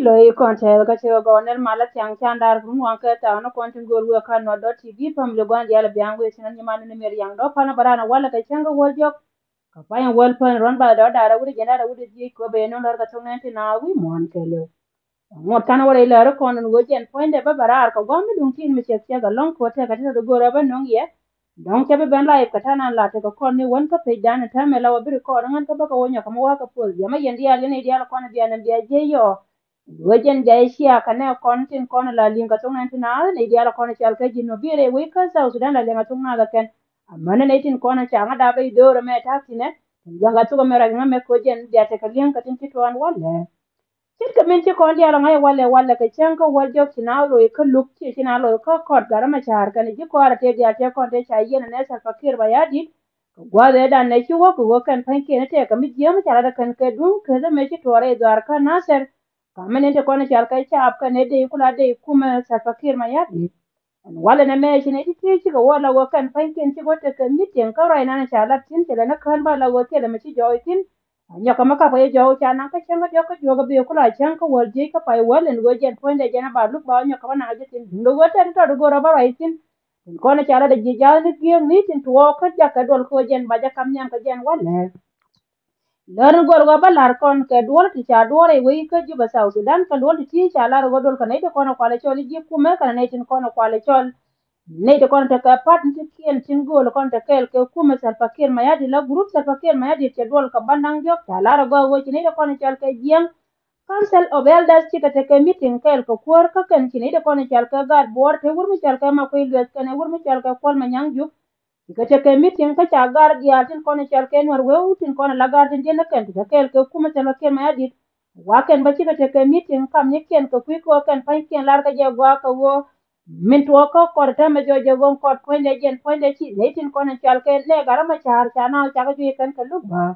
lo I kontel ka che go ner mala tiang chandar kum wan ka ta no kontin gol wa kan no do tv pam le gwan dia le biang we sinan ni man ni mer yang do pana barana wala ka chenga wol jok ka pa yan wol pan ron ba do dara wudi jena da wudi ji ko be no lor ka tong nen na wi mon ke le ngot kan wala le ro kon go jen point de ba barar ka gwan mi dun tin mi che ga long ko te ka te do go ra ba nong ye don ke be ben la ka ta nan la te ko kon ni won ka pe dan ta me la wa bi ko ngan ka ba ka wonya ka mo wa ka pol ya ma yen dia le ne dia la kon dia nan dia je yo wajen da ya shiya ka ne kontin kona la linga tong nan tina ne dia la kona chal ka jino bire we ka sa sudan la linga tong na ga ken amma ne tin kona cha nga da bai do me ta tine janga tu me ra nga me ko jen dia te ka linga ka tin ti to an wala tin ka men ti kon dia la ngai wala ka chen ka wal jok tina lo ka luk ti tina lo ka kot gara ma char ka ne ji ko ara te dia te kon te cha yen ne sa fakir ba ya di gwa de da ne ki wo kan pan ke ne te ka mi je ma chara da kan ka dun ka da me ti to re dar ka na ser kamen te kone chal kai chap ka ne de kula de kuma sa fakir ma ya di wala na me shi ne ti ti ko wala wo kan pan ken ti go te kan mi ten ka rai na cha la tin te na kan ba la wo te le me ti jo tin nya ka ma ka pa jo cha na ka chen ga jo ka jo ga be kula chen ka wol je ka pa wala ngo jen pon de jana ba lu ba nya ka na je tin ndo go te to go ra ba rai tin kone chala de je ja ni ki ni tin to ka ja ka dol ko jen ba ja kam nyam ka jen wala lar gor ga balar kon ke duol ti cha duore wi ke juba sau sudan ka duol ti cha lar go dol ka ne to kono kwale choli ji kuma ka ne tin kono kwale chol ne to kono ta ka pat ti kien tin gol kon ta kel ke kuma sal fakir ma yadi la group sal fakir ma yadi ke duol ka bandang jok cha lar go wo ti ne to kono chal ke jiem council of elders ci ka te meeting kel ko kwor ka kan ci ne de kono chal ka gad bor te wur mi chal ka ma ko ilwes ka ne wur mi chal ka kwal ma nyang juk ka te meeting ka cha gar dia tin kono chal ke nor we tin kono la gar tin ne kan ta kel ko kuma chal ke ma yadi wa ken ba ci ka te meeting kam ne ken ko ko kan pa ken lar ka je gwa ka wo min to ko ko ta me jo je gon ko point de jen point de ci ne tin kono chal ke ne gar ma char cha na cha ka ju kan ka lu ba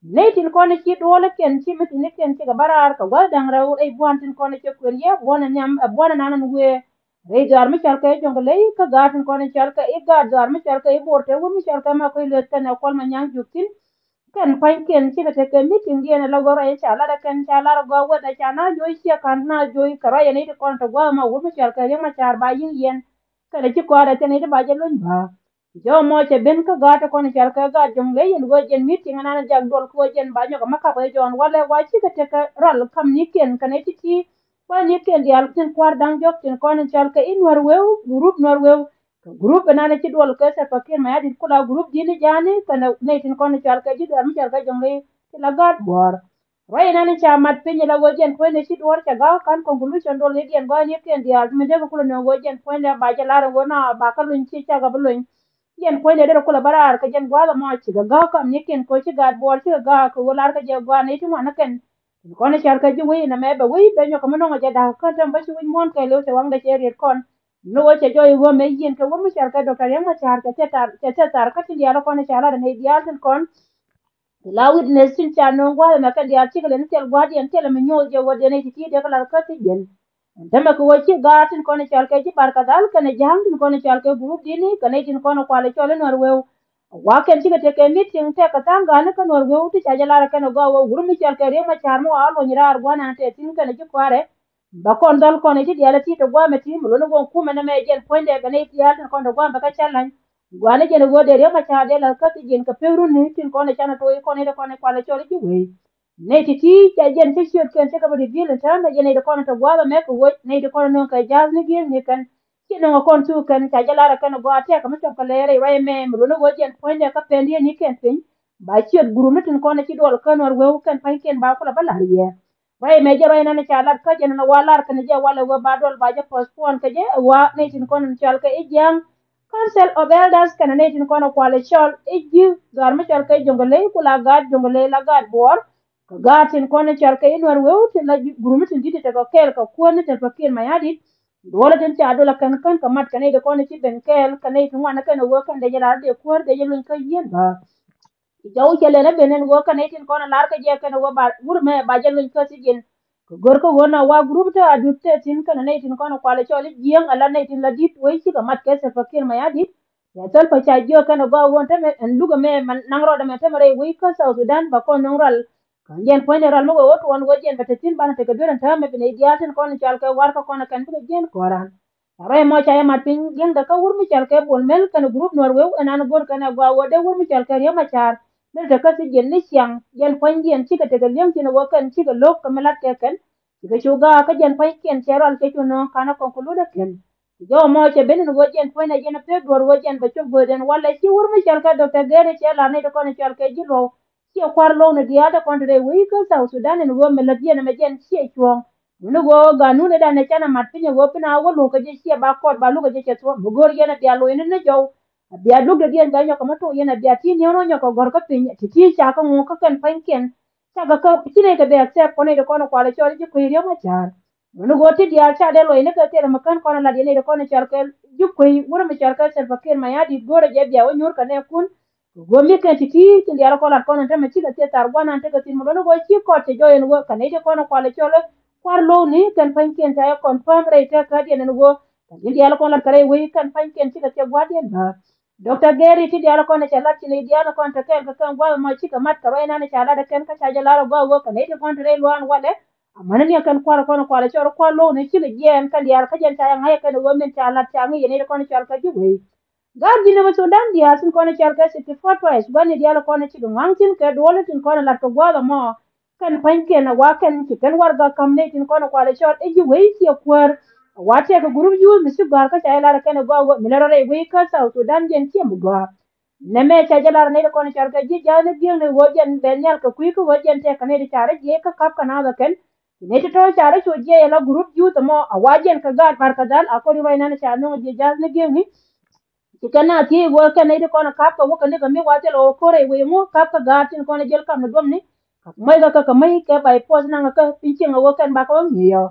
ne tin kone ci dole ken ci miti ne ken ci ga barar ka wal dang raw ay buan tin kone ci kwer ye bona nyam bona nanan we re gar mi chal ka jong le ka ga tin kone chal ka e ga gar mi chal ka e borte wo mi chal ka ma ko le ka na kol ma nyang jukin ken pai ken ci ga te ken mitin ye na la gora e chala da ken chala go wa da chana joy ci kan na joy kara ye ne kon to gwa ma wo mi chal ka ye ma char ba yin yen ka ne ci ko da te ne ba je lun ba jo mo che ben ka gata kon chal ka ga jong le yen go jen meeting na na jag dol ko jen ba nyo ka maka ba jon wala wa chi ka te ka ral kam ni ken ka ne ti ti wa ni ken di al tin kwar dang jok tin kon chal ka in war we group na na ti dol ka sa pakir ma ya di kula group di ni jani ka na ne tin kon chal ka ji dar mi chal ka jong le ti la gat bor Rai na ni cha mat pinyi la gojen ko ne shi duwar cha ga kan conclusion dol ne dien ba ni ken di al mi de ko no gojen ko ne ba ja la ro na ba ka lun chi cha ga bulun yen ko ne de ko la barar ka jen gwa ma chi ga kam ni ken ko chi ga bor chi ga ko wala ka je gwa ne ti ma na ken ko ne char ka ji wi na me ba wi be nyo ka mo no ja da ka tam ba chi wi mon ka lo se wang da che ri kon no wo che jo i wo me yen ka wo mi char ka do ka yang ma char ka te tar ka ti ya ko ne char ne di al kon la witness tin cha no gwa na ka dia chi ka ne tel gwa dien tel me nyo je wo de ne ti de ka la ka ti jen dama ko wachi gatin kono chal ke ji barka dal kane jang tin kono chal ke group dini kane tin kono kwale chole norwe wa ken ti ke meeting te ka tanga ne ka norwe ti cha jala ka no go wo guru mi chal ke re ma char mo alo nyira ar gwana te tin kane ji kware ba kon dal kono ji diala ti to gwa me ti mo no gon kuma na me jen poinde kane ti ya tin kono gwa ba ka chalan gwane jen go de re ma cha de la ka ti jen ka peuru ni tin kono chana to kono de kono kwale chole ji we ne ti ti cha jen ti shot ken te ka bari bil ta na jen de kono to gwa me ko ne de kono non ka jaz ni gel ni kan ki no kon tu kan cha jala ra kan gwa te ka mi to ka le re wai me mu no go jen point de ka pendi ni ken pin ba chi guru mi tin kono ti dol kan or we kan pan ken ba ko la bala ye wai me je wai na na cha lar ka jen na walar kan je wala we ba dol ba je postpone ka je wa ne tin kono chal ka e jam Council of Elders kan ne tin kono kwale chol e ji gar mi chal ka jongole kula gad jongole la gad bor gatin kone char ka inwar wewtin la gurumi tin dite ko kel ka kone te fakir mayadi wala tin cha do la kan ka mat kane de kone ti ben kel kane tin wana kane wo kan de jala de kur de jelun ka yen ba jaw chele na benen wo kane tin kone lar ka je kane wo ba gurme ba jelun ka si gen gor ko wona wa group ta adupte tin kane ne tin kone kwale choli jeng ala ne tin la dit we ci ka mat ke se fakir mayadi ya tal pa cha jo kane go won ta me en luga me nangro da me tamare we ka sa sudan ba ko nongral jen point ral mo go won go jen betetin ban te kedwen ta me bine diatin kon chal ke war ka kon kan ke jen koran ray mo cha ma pin jen da ka wur mi chal ke bol mel kan group nor we enan gor kan gwa wo de wur mi chal ke ya ma char ne da ka si jen ni syang jen point jen chi ka te ke lem tin wo kan chi ka lok ka melat ke kan chi ka chuga ka jen point ken cheral ke chuno kana konklude ken yo mo che benin wo jen point jen pe gor wo jen ba chu go den wala chi wur mi chal ka Dr. Gere che la ne ko ne chal ke ji lo chi kwar lo ne dia da kon de wi ka South Sudan ne wo me la dia ne me jen chi chuong ne go ga nu ne da ne chana mat pinye wo pina wo lo ka je chi ba kot ba lu ka je che so mo gor jen dia lo ne ne jo dia lu de dia ga nyo ka ma to jen dia ti ne ro nyo ko gor ka pin ti ti cha ka mu ka kan pan ken cha ga ka chi ne ka de accept ko ne de ko no kwale cho ji ku ri ma cha no go ti dia cha de lo ne ka te ma kan ko na la de ne de ko ne char ke ju ku wura mi char ka ser fakir ma ya di gore je dia wo nyur ka ne kun gomi kan ti ti ndi ara kola kono te meti ka te tar gwana te ka tin mo no go chi ko te jo en go kan ite kono kwale chole kwar lo ni kan pan ken ta confirm re te ka di en go ndi ara kola kare wi kan pan ken ti ka te gwa di ba Dr. Gary ti di ara kono cha lat ni di ara kono te kan gwa ma chi ka mat ka ina ne cha la da kan ka cha ja la go go kan ite kono re lo an wale amana ni kan kwara kono kwale chole kwar lo ni chi le jen kan di ara ka jen ta ngai kan wo men cha lat cha ngi ne kono cha ka ji wi Gambia ne Sudan dia sin kono chal ka 64 twice bani dia lo kono chido ngangtin ke dole tin kono lat ko gwada mo kan panke na wakan ki kan warga kamne tin kono kwale shot e ji wei ki kwar wate ka group yu misu gar ka chay lar kan gwa milaro re wei ka South Sudan gen ki mu gwa ne me cha jalar ne kono chal ka ji jane bi ne wojen benyal ka kui ko wojen te kan ne chare je ka kap kana da kan ne to chare cho je la group yu to mo awajen ka gar par ka dal akori wai na cha no je jane gen kana ti go kana ide kono kap ko kana ga mi wate lo kore we mo kap ka gatin kono jel kam dum ni mai ga ka mai ke bai pos na ka pinche ngo kan ba ko mi yo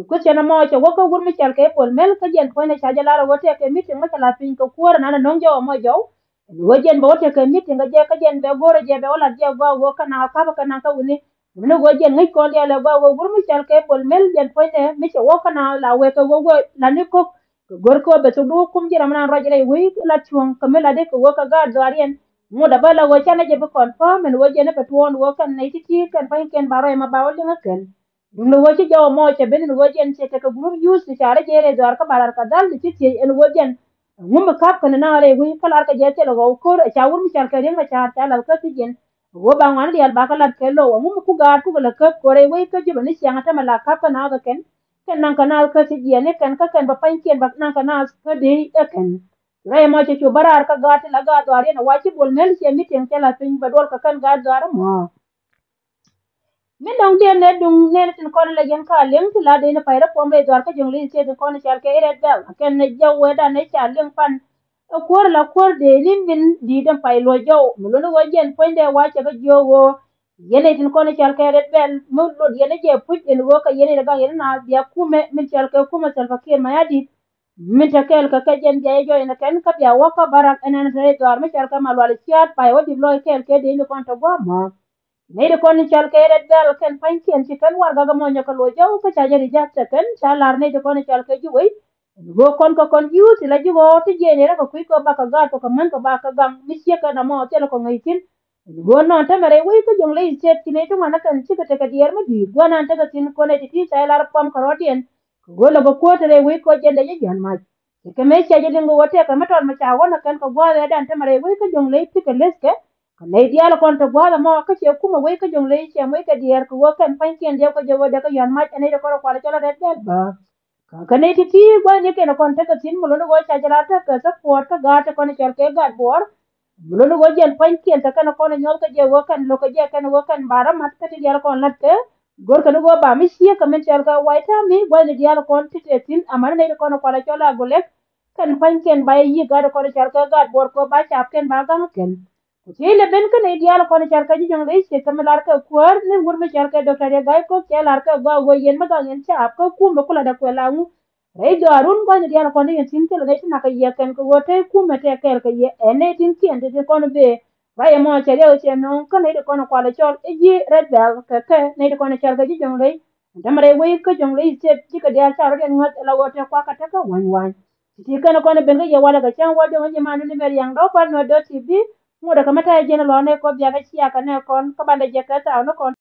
ko chena mo che wo ko gur mi chal ke pol mel ka jen kono cha jala ro wote ke mi tin ma la pin ko kuor na na non jo mo jo wo jen bo wote ke mi tin ga je ka jen be gore je be ola je go wo kana ka ba kana ka uni no go jen ngai ko ya le go gur mi chal ke pol mel jen kono mi che wo kana la we ko go la ni ko gorko be to do kum jira mana rajele wi la chuon kamela de ko ka ga darian mo da bala wo chana je be confirm en wo je ne be tuon wo kan nei ti kan pa ken baro ma ba wali ngaken dum no wo ci jaw mo che ben wo je en se ka group use ti chare je re dar ka barar ka dal ti ti en wo je ngum kap kan na re wi kala ka je te lo ko cha wur mi char ka ringa cha la ka ti jen wo ba ngwan ri al ba ka lat ke lo ngum ku ga ku la ka ko re wi ka je ni sia ngata mala ka pa na ga ken ken nan kanal ka ti ne kan ka kan ba pan ken ba nan kanal ka de e ken rai mo che chu barar ka ga ti la ga do ari na wa chi bol mel che mi ten ke la pin ba dol ka kan ga do ar mo min dong den ne dung ne tin kon le gen ka leng ti la de ne pa ra pom re do ar ka jong li che kon chal ke red bel ken ne jaw we da ne cha leng pan kwor la kwor de lin min di den pa lo jaw mu lo wo gen pon de wa che ga jo wo yene tin kono chal ka red bel mo lo yene je put en wo ka yene daga yene na biya kume min chal ka kuma sal fakir ma yadi min ta kel ka jen je jo ene ken ka biya wo ka barak enen re to ar mi chal ka malwal siat pa wo di lo kel ke de ni kon to go ma ne de kon chal ka red bel ken pan ken ti kan war ga mo nya ka lo jaw ka cha jeri jak ta ken chalar ne de kon chal ka ji wei go kon ka kon yu ti la ji wo ti je ne ra ka ku ko ba ka ga to ka man ka ba ka gam mi sie ka na mo te ko ngai tin gono ta mere wi ko jong le set kine to mana kan ci ka te ka dier ma di gona ta ka tin ko ne ti sai lar pam karotien gono go ko tere wi ko jende je jan ma ke me che je lingo wote ka meton ma cha wona kan ko gwa dan ta mere wi ko jong le ti ka leske ka le dia la kon to gwa mo ka che kuma wi ko jong le che mo ka dier ko kan pan kien de ko je wo de ka yan ma ne de ko ko la chala red ba ka ne ti gwa ne ke no kon ta ka tin mo no go cha jala ta ka sa por ka ga ta kon chal ke ga bor Mulunu wajen pankien ta kana kona nyol ka je wakan lo ka je kana wakan bara mat ka ti yar kon latte gor kana go ba mi siya ka men chal ka waita mi gwa ni yar kon ti te tin amana ne ko na kwala chola golek kan pankien ba yi ga da kona chal ka ga bor ko ba chap ken ba ga ken ti le ben ka ne yar kona chal ka ji jong le se ka melar ka kwar ne wur me chal ka doktor ya ga ko ke lar ka go go yen ma ga yen chap ka ku me kula da ko la ngu Rai do arun ko ni diana kondi tin telo ne na ka ye ken ko wote ku mete kel ka ye ene tin kien de kono be ba ye mo chere o che no ko ne de kono kwale chol e ji red bell ka ne de kono chal ga ji jong le ndamre we ko jong le se ti ka dia charo de ngat la wote kwa ka ta ka wan wan ti kana kono ben ga ye wala ga chan wo de wonje manu ni mer yang do pa no do ti bi mo da ka mata je na lo ne ko bia ga chi aka ne kon ka bande je ka ta no kon